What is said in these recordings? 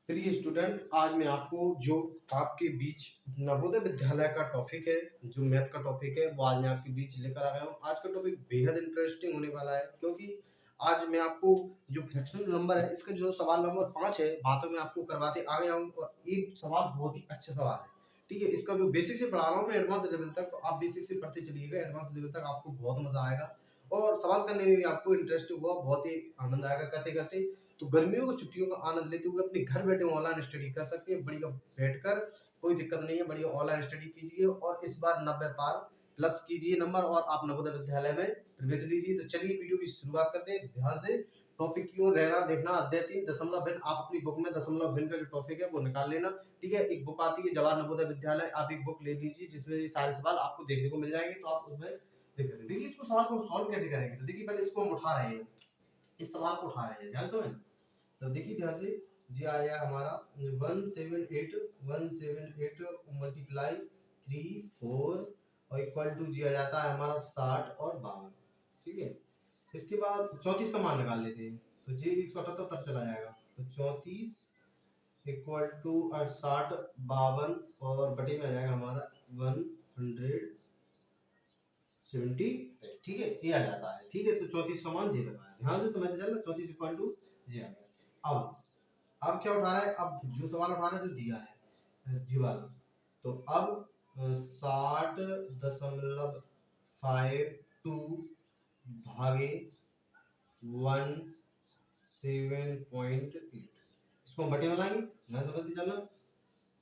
चलिए स्टूडेंट, आज मैं आपको जो आपके बीच नवोदय विद्यालय का टॉपिक है, जो मैथ का टॉपिक है, वो आज मैं आपके बीच लेकर आ गया हूँ। आज का टॉपिक बेहद इंटरेस्टिंग होने वाला है, क्योंकि आज मैं आपको जो फ्रैक्शनल नंबर है, इसका जो सवाल नंबर 5 है, बातों में आपको करवाते आ गया हूँ। और एक सवाल बहुत ही अच्छा सवाल है, ठीक है। इसका जो बेसिक से पढ़ा रहा हूँ मैं एडवांस लेवल तक, तो आप बेसिक से पढ़ते चलिएगा, एडवांस लेवल तक आपको बहुत मजा आएगा और सवाल करने में भी आपको इंटरेस्ट होगा, बहुत ही आनंद आएगा करते करते। तो गर्मियों की छुट्टियों का आनंद लेते हुए अपने घर बैठे ऑनलाइन स्टडी कर सकते हैं, बढ़िया बैठकर, कोई दिक्कत नहीं है, बढ़िया ऑनलाइन स्टडी कीजिए और इस बार 90 पार प्लस कीजिए नंबर और आप नवोदय विद्यालय में प्रवेश लीजिए। तो चलिए वीडियो की शुरुआत करते हैं, ध्यान से टॉपिक की ओर रहना देखना। अध्याय 3 दशमलव भिन्न, आप अपनी बुक में दशमलव भिन्न का जो टॉपिक है वो निकाल लेना, ठीक है। एक बुक आती है जवाहर नवोदय विद्यालय, आप एक बुक ले लीजिए जिसमें ये सारे सवाल आपको देखने को मिल जाएंगे, तो आप उसमें देख लेंगे। देखिए इसको सवाल को सॉल्व कैसे करेंगे, तो देखिए पहले इसको हम उठा रहे हैं, इस सवाल को उठा रहे हैं, ध्यान से। तो देखिए ध्यान से, जी आया हमारा 178 मल्टीप्लाई 3 4 और इक्वल टू जी आ जाता है हमारा 60 और 52, ठीक है। इसके बाद 34 का मान निकाल लेते हैं, तो जी 178 तक चला जाएगा, तो 34 इक्वल टू 60 52 और बटे में आ जाएगा हमारा 170, ठीक है, ये आ जाता है, ठीक है। तो 34 का मान जी लगाया, ध्यान से समझते चलना, 34 इक्वल टू जी आ गया। अब क्या उठा रहा है, अब जो सवाल उठा रहा है जो दिया है जीवाल, तो अब 60.52 भागे 17.8, इसको हम बटे में लाएंगे, ध्यान से समझते चलना।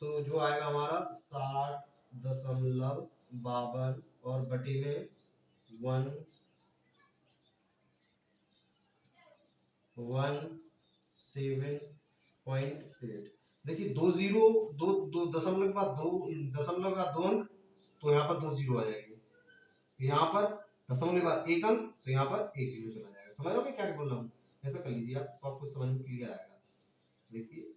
तो जो आएगा हमारा 60.52 और बटे में 17.8। देखिए दो जीरो, दो दो दशमलव के बाद दो, दशमलव का दो अंक, तो यहाँ पर दो जीरो आ जाएंगे, यहाँ पर दशमलव के बाद एक अंक, तो यहाँ पर एक जीरो चला जाएगा। समझ रहे हो मैं क्या बोल रहा हूँ, ऐसा कर लीजिए आप, तो आपको समझ में क्लियर आएगा। देखिए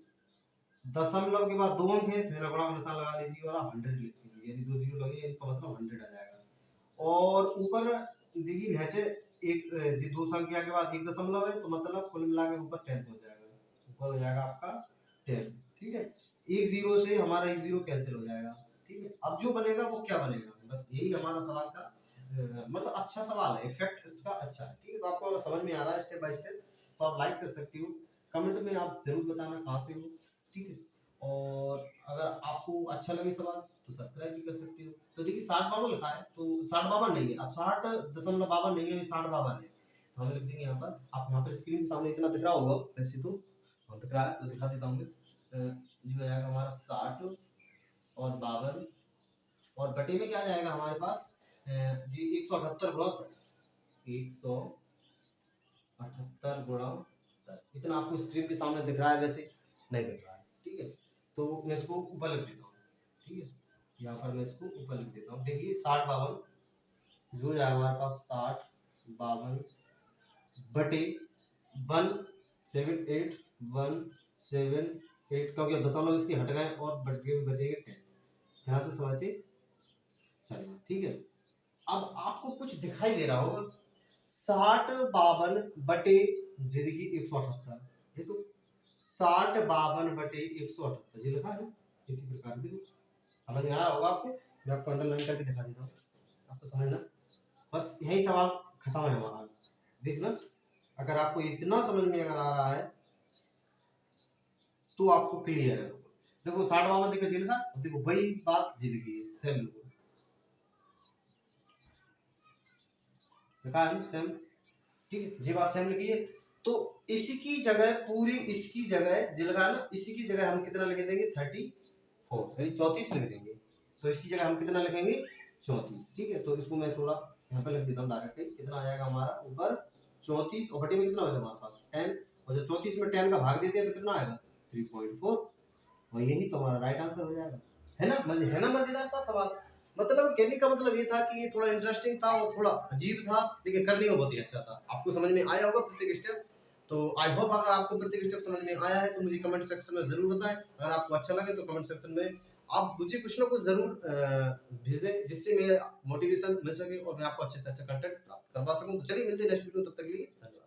दशमलव के बाद दो अंक है, तो यहाँ गुणा का निशान लगा लीजिए और आप 100 लिख दीजिए, यानी दो जीरो लगे, इसका मतलब 100 आ जाएगा। और ऊपर देखिए नीचे एक जी दो संख्या के बाद एक दशमलव है, तो मतलब कुल मिला के ऊपर 10 हो जाएगा, ऊपर हो जाएगा आपका 10, ठीक है। एक जीरो से हमारा एक जीरो कैंसिल हो जाएगा, ठीक है। अब जो बनेगा वो क्या बनेगा, बस यही हमारा सवाल का मतलब अच्छा सवाल है, इफेक्ट इसका अच्छा है, ठीक है। तो आपको अगर समझ में आ रहा है स्टेप बाय स्टेप, तो आप लाइक कर सकती हो, कमेंट में आप जरूर बताना कहाँ से हो, ठीक है। और अगर आपको अच्छा लगे सवाल तो सब्सक्राइब भी कर सकते हो। तो देखिए 60 52 लिखा है, तो 60 52 नहीं है, अब 60.52 नहीं है, 60 52 है, तो हम लिख देंगे यहाँ पर। आप यहाँ पर स्क्रीन के सामने इतना दिख रहा होगा वैसे तो, हाँ दिख रहा है, तो दिखा देता हूँ मैं। जो आएगा हमारा 60 और 52 और बटे में क्या जाएगा हमारे पास जी 178 गुणा 10, 178 गुणा 10, इतना आपको स्क्रीन के सामने दिख रहा है, वैसे नहीं दिख रहा है, ठीक है। तो मैं इसको ऊपर लिख देता हूँ, ठीक है, यहाँ पर मैं इसको ऊपर लिख देता हूँ। देखिए 60 52 जो है हमारे पास 60 52 बटे 178 क्योंकि अब दशमलव इसके हट गए और बटे में बचेंगे 10, ध्यान से समझते चलिए, ठीक है। अब आपको कुछ दिखाई दे रहा होगा, 60 52 बटे जी देखिए 178, देखो 60 52 बटे 178 जी लिखा है ना, इसी प्रकार देखो समझ में आ रहा होगा आपको। मैं आपको अंडरलाइन करके दिखा देता हूँ, आपको समझना, बस यही सवाल खत्म है हमारा। देखना, अगर आपको इतना समझ में अगर आ रहा है तो आपको क्लियर है। देखो 60 52 देखो जी लिखा, देखो वही बात जी लिखी है, सेम लिखा है सेम, ठीक है, जी बात सेम लिखी है। तो इसकी जगह, पूरी इसकी जगह जी लगा ना, इसी की जगह हम कितना लिख देंगे 34, यानी 34 लिख देंगे। तो इसकी जगह हम कितना लिखेंगे 34, ठीक है। तो इसको मैं थोड़ा यहाँ पे लिख देता हूँ डायरेक्टली, कितना आ जाएगा हमारा ऊपर 34 और बटे में कितना हो जाएगा हमारे पास 10, और जब 34 में 10 का भाग देते हैं तो कितना आएगा 3.4, और यही तो हमारा राइट आंसर हो जाएगा। है ना मजे, है ना मजेदार था सवाल। मतलब कहने का मतलब ये था कि ये थोड़ा इंटरेस्टिंग था और थोड़ा अजीब था, लेकिन करने में बहुत ही अच्छा था। आपको समझ में आया होगा प्रत्येक स्टेप, तो आई होप अगर आपको प्रत्येक स्टेप समझ में आया है तो मुझे कमेंट सेक्शन में जरूर बताएं। अगर आपको अच्छा लगे तो कमेंट सेक्शन में आप मुझे कुछ ना कुछ जरूर भेजें, जिससे मेरा मोटिवेशन मिल सके और मैं आपको अच्छे से अच्छा कंटेंट प्राप्त करवा सकूं। तो चलिए मिलते हैं नेक्स्ट वीडियो, तब तक के लिए धन्यवाद।